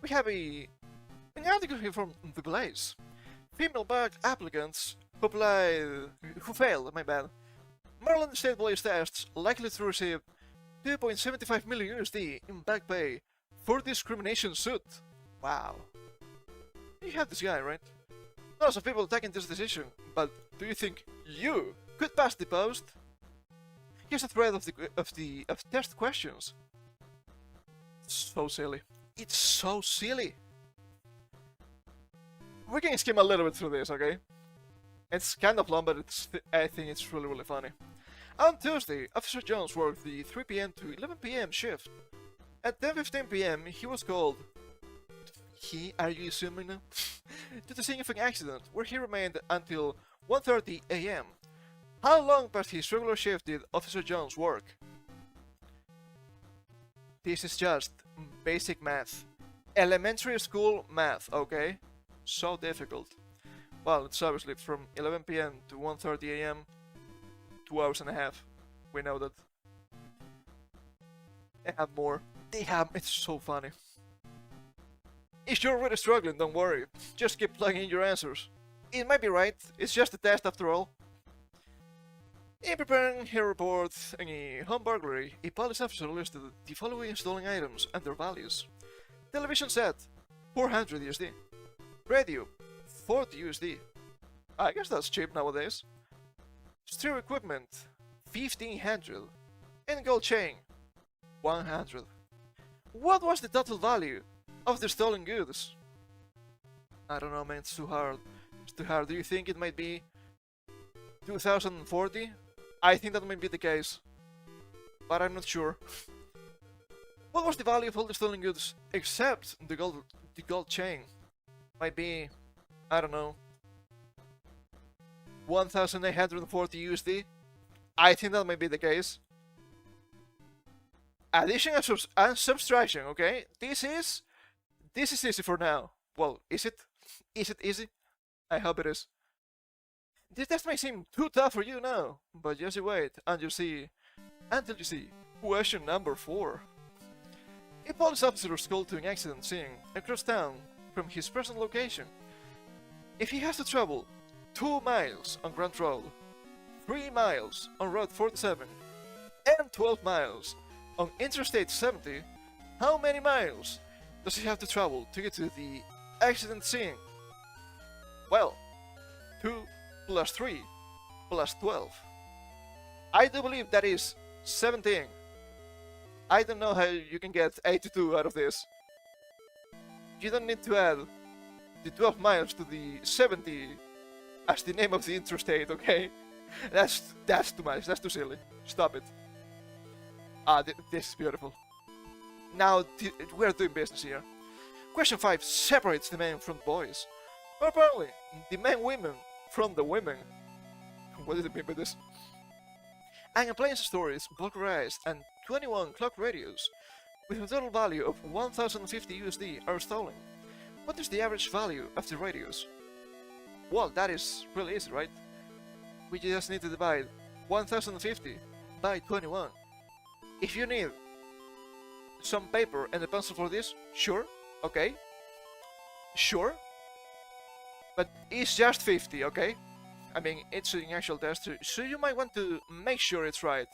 we have an article here from The Blaze. Female bar applicants who failed, my bad. Maryland State Police tests likely to receive 2.75 million USD in back pay for discrimination suit. Wow. You have this guy, right? Lots of people taking this decision, but do you think you could pass the post? Here's a thread of test questions. It's so silly. It's so silly. We can skim a little bit through this, okay? It's kind of long, but I think it's really funny. On Tuesday, Officer Jones worked the 3 PM to 11 PM shift. At 10:15 PM, he was called. Are you assuming now? To the scene of an accident, where he remained until 1:30 AM. How long past his regular shift did Officer Jones work? This is just basic math. Elementary school math, okay? So difficult. Well, it's obviously from 11 PM to 1:30 AM, 2 hours and a half. We know that. They have more. It's so funny. If you're really struggling, don't worry. Just keep plugging in your answers. It might be right, it's just a test after all. In preparing her report on a home burglary, a police officer listed the following stolen items and their values. Television set, 400 USD. Radio, 40 USD. I guess that's cheap nowadays. Stereo equipment, 1500. And gold chain, 100. What was the total value of the stolen goods? I don't know, man, it's too hard. It's too hard. Do you think it might be 2040? I think that might be the case, but I'm not sure. What was the value of all the stolen goods except the gold chain? Might be, I don't know, 1,840 USD. I think that might be the case. Addition and subtraction, okay? This is easy for now. Well, is it? Is it easy? I hope it is. This test may seem too tough for you now, but just you wait until you see question number 4. A police officer is called to an accident scene across town from his present location. If he has to travel 2 miles on Grant Road, 3 miles on Road 47, and 12 miles on Interstate 70, how many miles does he have to travel to get to the accident scene? Well, 2 plus 3 plus 12. I do believe that is 17. I don't know how you can get 82 out of this. You don't need to add the 12 miles to the 70 as the name of the interstate, okay? That's too much, that's too silly. Stop it. This is beautiful. Now, we're doing business here. Question 5 separates the men from the boys. Or apparently, the men-women from the women. What did it mean by this? An appliance store is burglarized and 21 clock radios with a total value of 1,050 USD are stolen. What is the average value of the radios? Well, that is really easy, right? We just need to divide 1,050 by 21. If you need some paper and a pencil for this, sure, okay, sure, but it's just 50, okay? I mean, it's an actual test, so you might want to make sure it's right,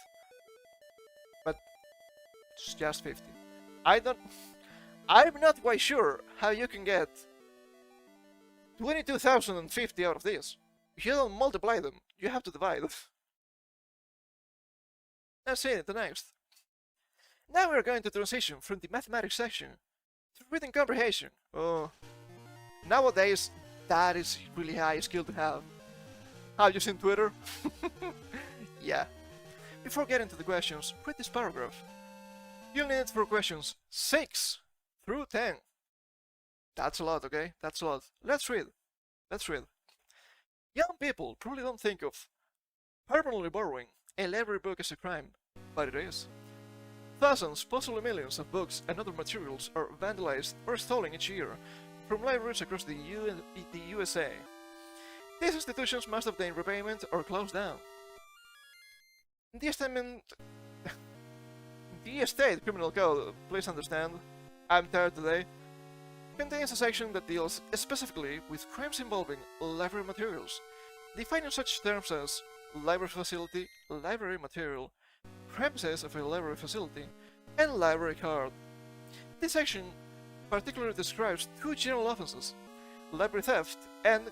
but it's just 50. I'm not quite sure how you can get 22,050 out of this. If you don't multiply them, you have to divide. Let's see the next. Now we are going to transition from the mathematics section to reading comprehension. Oh, nowadays that is really high skill to have. Have you seen Twitter? Yeah. Before getting to the questions, read this paragraph. You'll need it for questions 6 through 10. That's a lot, okay? That's a lot. Let's read. Young people probably don't think of permanently borrowing a library book as a crime, but it is. Thousands, possibly millions of books and other materials are vandalized or stolen each year from libraries across the USA. These institutions must obtain repayment or close down. The state criminal code, please understand, I'm tired today. contains a section that deals specifically with crimes involving library materials, defining such terms as library facility, library material, premises of a library facility, and library card. This section particularly describes two general offenses: library theft and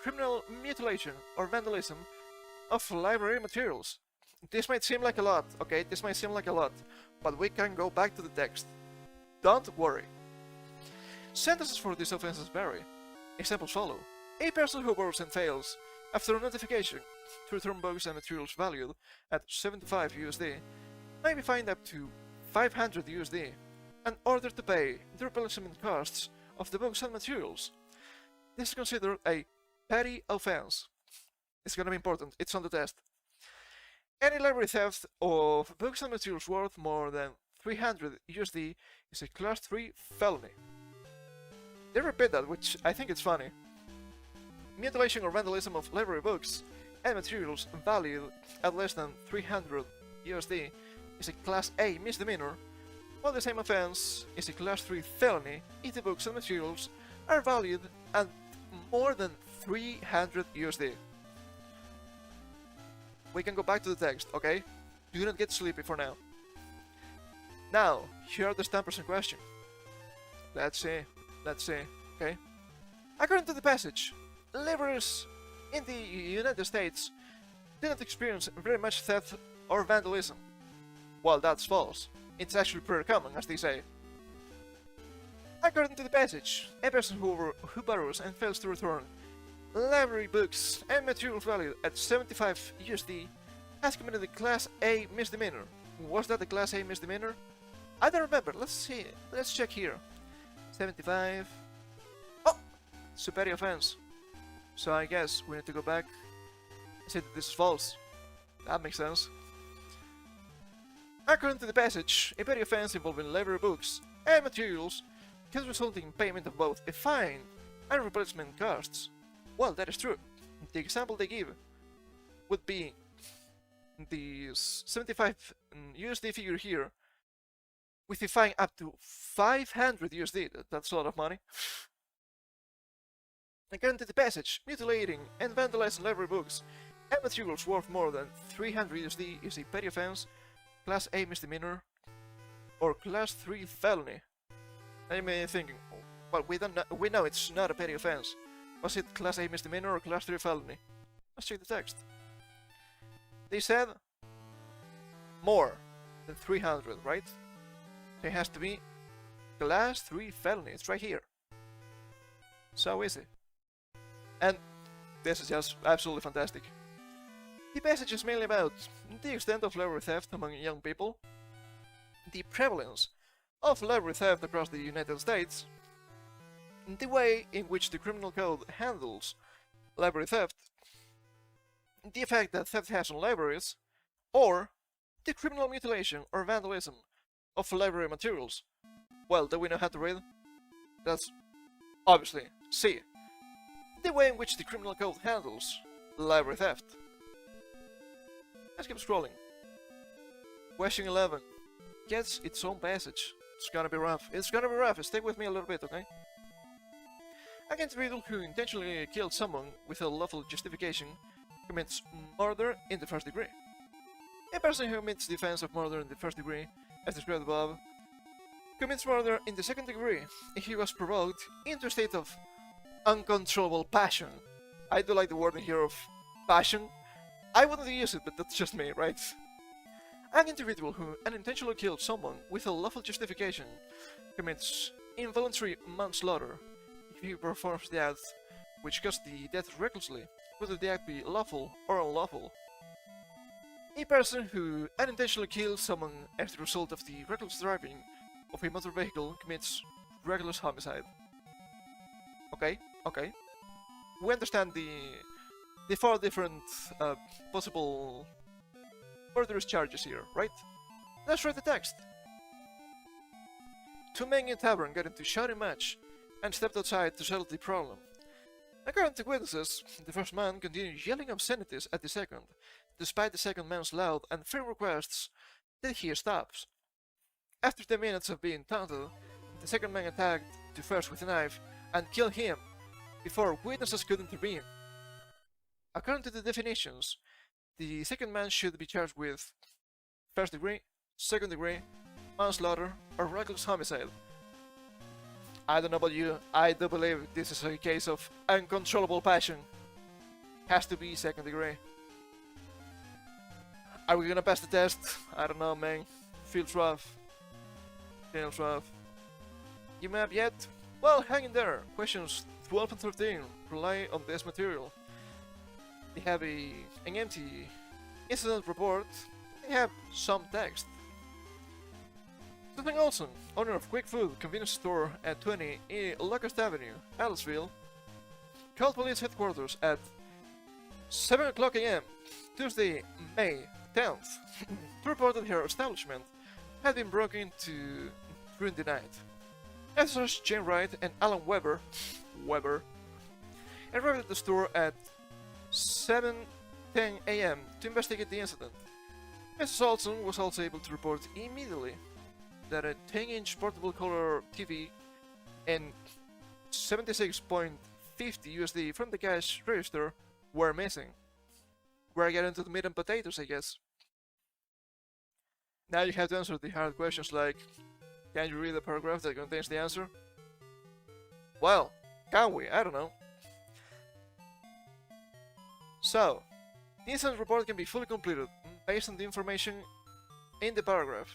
criminal mutilation or vandalism of library materials. This might seem like a lot, okay? This might seem like a lot, but we can go back to the text. Don't worry. Sentences for these offenses vary. Examples follow. A person who borrows and fails, after notification, to return books and materials valued at 75 USD, may be fined up to 500 USD and ordered to pay the replacement costs of the books and materials. This is considered a petty offense. It's gonna be important, it's on the test. Any library theft of books and materials worth more than 300 USD is a Class 3 felony. They repeat that, which I think is funny. Mutilation or vandalism of library books and materials valued at less than 300 USD is a Class A misdemeanor, while the same offense is a Class 3 felony if the books and materials are valued at more than 300 USD. We can go back to the text, okay? Do not get sleepy for now. Now, here are the stampers in question. Let's see, okay? According to the passage, libraries in the United States didn't experience very much theft or vandalism. Well, that's false. It's actually pretty common, as they say. According to the passage, a person who borrows and fails to return library books and materials valued at 75 USD has committed a Class A misdemeanor. Was that a Class A misdemeanor? I don't remember. Let's see. Let's check here. 75. Oh! Superior offense. So I guess we need to go back and say that this is false. That makes sense. According to the passage, a petty offense involving library books and materials can result in payment of both a fine and replacement costs. Well, that is true. The example they give would be the 75 USD figure here with a fine up to 500 USD. That's a lot of money. According to the passage, mutilating and vandalizing library books and materials worth more than 300 USD is a petty offense, Class A misdemeanor, or Class 3 felony. I may be thinking, but we know it's not a petty offense. Was it Class A misdemeanor or Class 3 felony? Let's check the text. They said more than 300, right? So it has to be Class 3 felony. It's right here. So easy. And this is just absolutely fantastic. The passage is mainly about the extent of library theft among young people, the prevalence of library theft across the United States, the way in which the criminal code handles library theft, the effect that theft has on libraries, or the criminal mutilation or vandalism of library materials. Well, do we know how to read? That's obviously C. The way in which the criminal code handles library theft. Let's keep scrolling. Question 11 gets its own passage. It's gonna be rough. It's gonna be rough. Stay with me a little bit, okay? Against individual who intentionally killed someone with a lawful justification commits murder in the first degree. A person who commits the offense of murder in the first degree, as described above, commits murder in the second degree if he was provoked into a state of uncontrollable passion. I do like the word in here of passion. I wouldn't use it, but that's just me, right? An individual who unintentionally killed someone with a lawful justification commits involuntary manslaughter if he performs the act which caused the death recklessly, whether the act be lawful or unlawful. A person who unintentionally kills someone as the result of the reckless driving of a motor vehicle commits reckless homicide. Okay. We understand the four different possible murderous charges here, right? Let's read the text. Two men in a tavern got into a shouting match and stepped outside to settle the problem. According to witnesses, the first man continued yelling obscenities at the second, despite the second man's loud and firm requests that he stops. After 10 minutes of being taunted, the second man attacked to first with a knife and kill him before witnesses could intervene. According to the definitions, the second man should be charged with first degree, second degree, manslaughter, or reckless homicide. I don't know about you, I do believe this is a case of uncontrollable passion. Has to be second degree. Are we gonna pass the test? I don't know, man. Feels rough. Feels rough. You map yet? Well, hang in there. Questions 12 and 13 rely on this material. They have an empty incident report. They have some text. Stephen Olson, owner of Quick Food convenience store at 20 Locust Avenue, Ellisville, called police headquarters at 7 o'clock a.m. Tuesday, May 10th, to report that her establishment had been broken into during the night. Officers Jane Wright and Alan Weber arrived at the store at 7:10 a.m. to investigate the incident. Mrs. Olson was also able to report immediately that a 10-inch portable color TV and 76.50 USD from the cash register were missing. We're getting to the meat and potatoes, I guess. Now you have to answer the hard questions like, can you read the paragraph that contains the answer? Well, can we? I don't know. So, the incident report can be fully completed based on the information in the paragraph.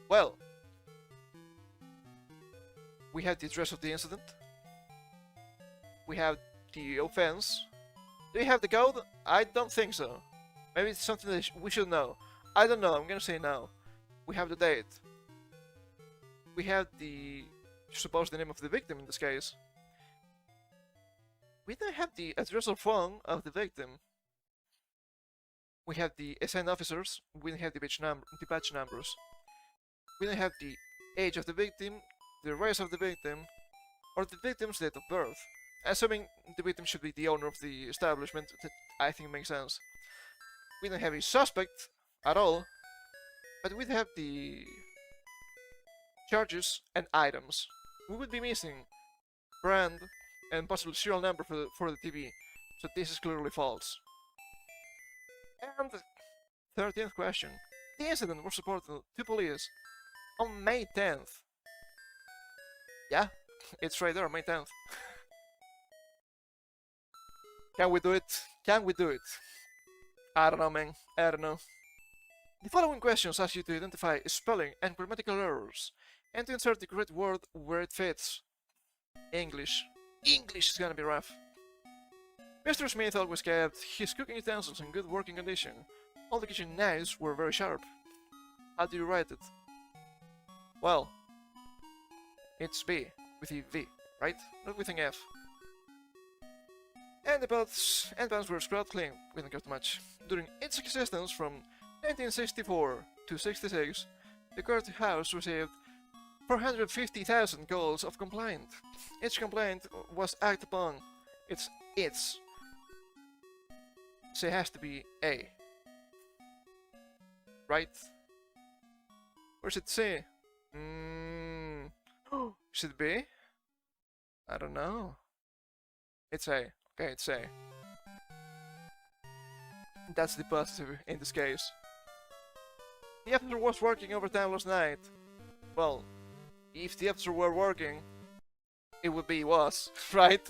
Well, we have the address of the incident. We have the offense. Do you have the code? I don't think so. Maybe it's something that we should know. I don't know, I'm gonna say no. We have the date. We have the... suppose the name of the victim in this case. We don't have the address or phone of the victim. We have the assigned officers. We don't have the badge numbers. We don't have the age of the victim, the race of the victim, or the victim's date of birth. Assuming the victim should be the owner of the establishment, that I think makes sense. We don't have a suspect at all, but we have the charges and items. We would be missing brand and possible serial number for the TV, so this is clearly false. And 13th question. The incident was reported to police on May 10th. Yeah, it's right there, May 10th. Can we do it? Can we do it? I don't know, man. I don't know. The following questions ask you to identify spelling and grammatical errors, and to insert the correct word where it fits. English. English is gonna be rough. Mr. Smith always kept his cooking utensils in good working condition. All the kitchen knives were very sharp. How do you write it? Well, it's B with a V, right? Not with an F. And the pots and pans were scrubbed clean. We don't care too much. During its existence from 1964 to 66, the courthouse received 450,000 calls of complaint. Each complaint was acted upon. It's. So it has to be A. Right? Where's it C? Is it B? I don't know. It's A. Okay, it's A. That's the positive in this case. The officer was working overtime last night. Well, if the officer were working, it would be was, right?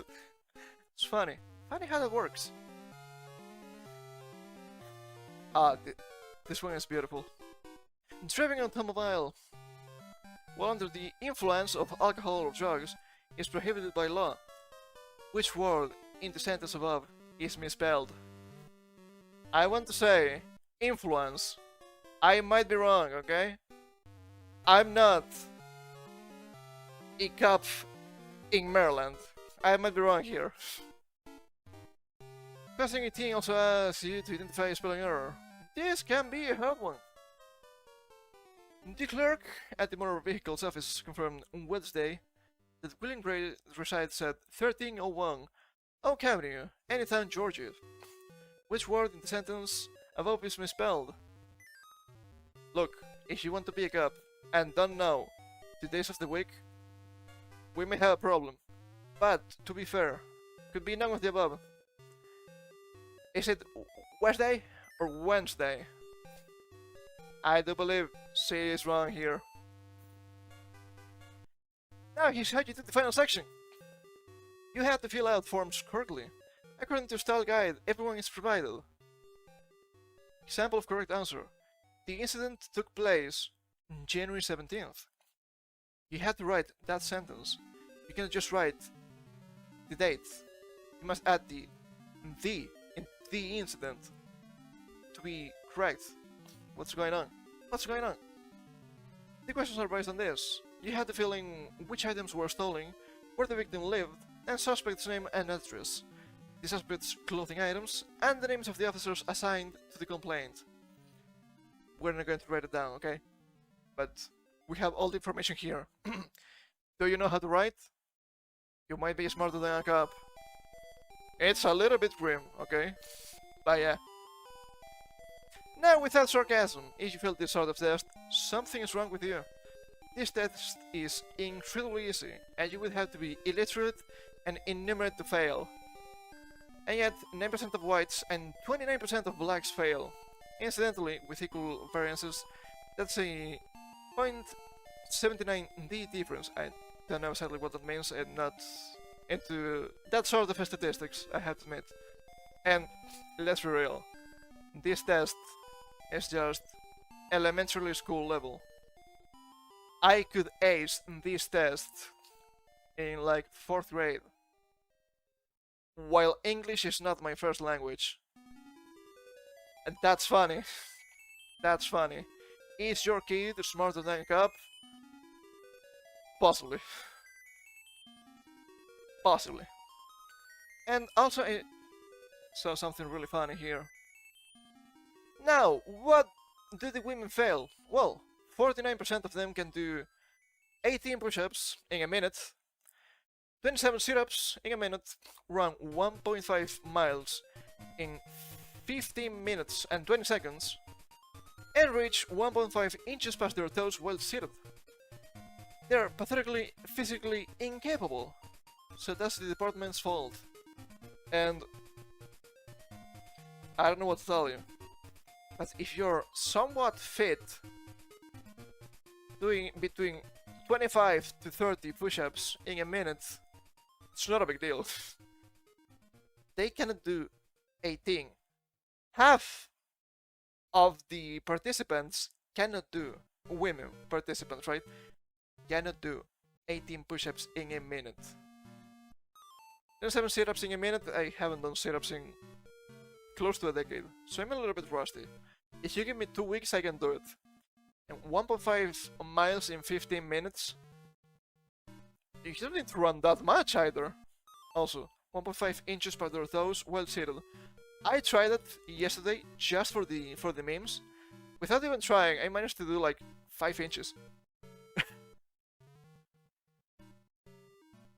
It's funny. Funny how that works. Ah, this one is beautiful. Driving an automobile while under the influence of alcohol or drugs is prohibited by law. Which word in the sentence above is misspelled? I want to say influence. I might be wrong, okay? I'm not a cop in Maryland. I might be wrong here. Question 18 also asks you to identify a spelling error. This can be a hard one. The clerk at the motor vehicles office confirmed on Wednesday that William Gray resides at 1301 Oak Avenue, Anytown, Georgia. Which word in the sentence above is misspelled? Look, if you want to be a cop and don't know the days of the week, we may have a problem. But, to be fair, could be none of the above. Is it Wednesday or Wednesday? I do believe C is wrong here. Now here's how you do the final section. You have to fill out forms correctly. According to style guide, everyone is provided. Example of correct answer. The incident took place on January 17th. You have to write that sentence. You cannot just write the date. You must add the in the incident to be correct. What's going on? What's going on? The questions are based on this. You have to fill in which items were stolen, where the victim lived, and suspect's name and address, the suspect's clothing items, and the names of the officers assigned to the complaint. We're not going to write it down, okay? But we have all the information here. Do you know how to write? You might be smarter than a cop. It's a little bit grim, okay? But yeah. Now, without sarcasm, if you fail this sort of test, something is wrong with you. This test is incredibly easy, and you would have to be illiterate and innumerate to fail. And yet, 9% of whites and 29% of blacks fail. Incidentally, with equal variances, that's a 0.79D difference. I don't know exactly what that means, and not into that sort of statistics, I have to admit. And let's be real, this test is just elementary school level. I could ace this test in like 4th grade, while English is not my first language. And that's funny. That's funny. Is your kid smarter than a cop? Possibly. Possibly. And also I saw something really funny here. Now, what do the women fail? Well, 49% of them can do 18 push-ups in a minute, 27 sit-ups in a minute, run 1.5 miles in 15 minutes and 20 seconds, and reach 1.5 inches past their toes while seated. They're pathetically physically incapable, so that's the department's fault. And I don't know what to tell you, but if you're somewhat fit, doing between 25 to 30 push-ups in a minute, it's not a big deal. They cannot do 18. Half of the participants cannot do, women participants, right? Cannot do 18 push-ups in a minute. 7 sit-ups in a minute. I haven't done sit-ups in close to a decade, so I'm a little bit rusty. If you give me 2 weeks, I can do it. And 1.5 miles in 15 minutes. You don't need to run that much either. Also, 1.5 inches per their toes while seated. I tried it yesterday just for the memes. Without even trying, I managed to do like 5 inches.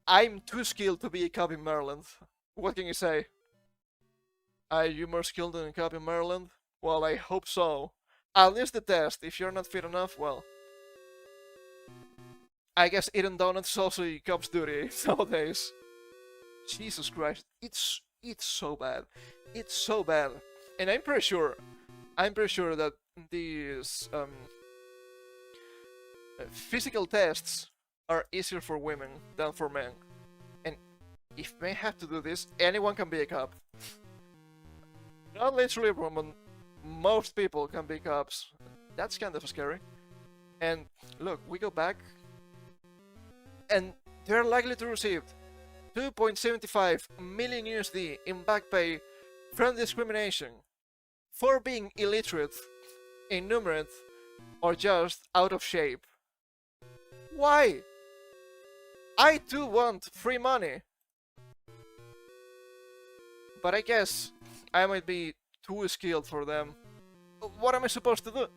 I'm too skilled to be a cop in Maryland. What can you say? Are you more skilled than a cop in Maryland? Well, I hope so. At least the test. If you're not fit enough, well, I guess eating donuts is also a cop's duty nowadays. Jesus Christ, it's so bad. It's so bad. And I'm pretty sure that these physical tests are easier for women than for men. And if men have to do this, anyone can be a cop. Not literally everyone, but most people can be cops. That's kind of scary. And look, we go back, and they're likely to receive 2.75 million USD in back pay from discrimination for being illiterate, innumerate, or just out of shape. Why? I too want free money. But I guess I might be too skilled for them. What am I supposed to do?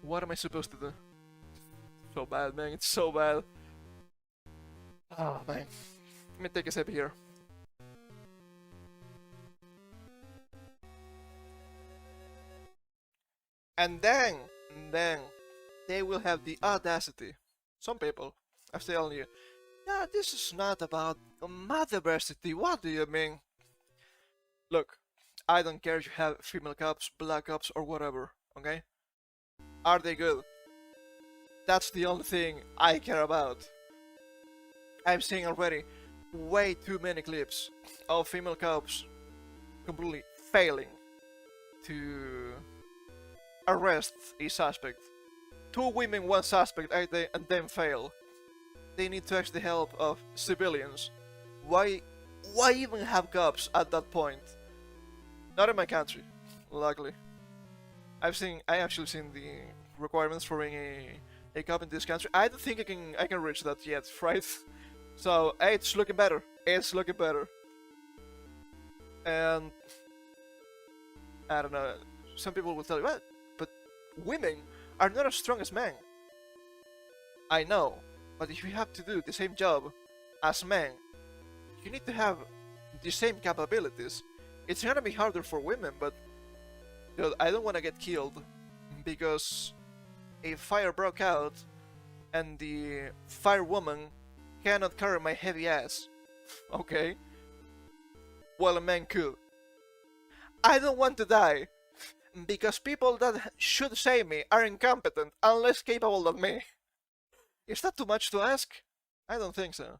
What am I supposed to do? So bad, man. It's so bad. Oh, man. Let me take a sip here. And then they will have the audacity, some people, I'm telling you. Yeah, this is not about diversity. What do you mean? Look, I don't care if you have female cops, black cops, or whatever, okay? Are they good? That's the only thing I care about. I'm seeing already way too many clips of female cops completely failing to arrest a suspect. Two women, one suspect, and then fail. They need to ask the help of civilians. Why even have cops at that point? Not in my country, luckily. I actually seen the requirements for being a cop in this country. I don't think I can reach that yet, right? So hey, it's looking better. It's looking better. And I don't know. Some people will tell you, what? But women are not as strong as men. I know, but if you have to do the same job as men, you need to have the same capabilities. It's gonna be harder for women, but dude, I don't want to get killed because a fire broke out and the firewoman cannot carry my heavy ass. Okay? Well, a man could. I don't want to die because people that should save me are incompetent and less capable than me. Is that too much to ask? I don't think so.